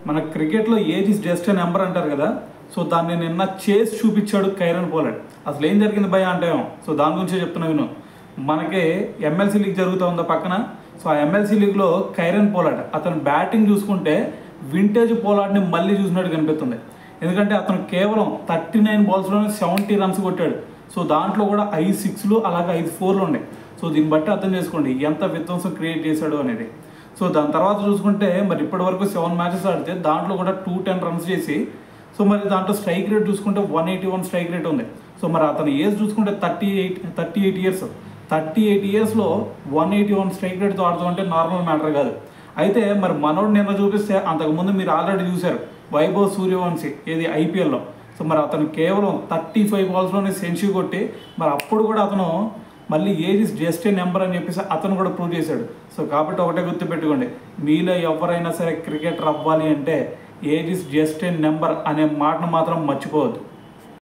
మన క్రికెట్లో age is just a number అంటారు కదా. సో దాన్ని నిన్న చేసి చూపించాడు కైరన్ పోలార్డ్. అసలు ఏం జరిగింది భయ అంటే సో దాని గురించే చెప్తున్నా విను. మనకి ఎమ్మెల్సీ లీగ్ జరుగుతూ ఉందా పక్కన. సో ఆ ఎమ్మెల్సీ లీగ్లో కైరన్ పోలార్డ్ అతను బ్యాటింగ్ చూసుకుంటే వింటేజ్ పోలార్డ్ని మళ్ళీ చూసినట్టు కనిపిస్తుంది. ఎందుకంటే అతను కేవలం 39 బాల్స్లోనే 70 రన్స్ కొట్టాడు. సో దాంట్లో కూడా 5 6లు అలాగే 5 4లు ఉన్నాయి. సో దీన్ని బట్టి అర్థం చేసుకోండి ఎంత విధ్వంసం క్రియేట్ చేశాడు అనేది. సో దాని తర్వాత చూసుకుంటే మరి ఇప్పటి వరకు 7 మ్యాచెస్ ఆడితే దాంట్లో కూడా 210 రన్స్ చేసి సో మరి దాంట్లో స్ట్రైక్ రేట్ చూసుకుంటే 181 స్ట్రైక్ రేట్ ఉంది. సో మరి అతని ఏజ్ చూసుకుంటే 38 ఇయర్స్. 38 ఇయర్స్లో 181 స్ట్రైక్ రేట్తో ఆడుతూ అంటే నార్మల్ మ్యాటర్ కాదు. అయితే మరి మనోడు నిన్న చూపిస్తే అంతకుముందు మీరు ఆల్రెడీ చూశారు వైభవ్ సూర్యవంశీ ఏది ఐపీఎల్లో. సో మరి అతను కేవలం 35 బాల్స్లోనే సెంచరీ కొట్టి మరి అప్పుడు కూడా అతను మళ్ళీ age is just a number అని చెప్పేసి అతను కూడా ప్రూవ్ చేశాడు. సో కాబట్టి ఒకటే గుర్తుపెట్టుకోండి, మీలో ఎవరైనా సరే క్రికెటర్ అవ్వాలి అంటే age is just a number అనే మాటను మాత్రం మర్చిపోవద్దు.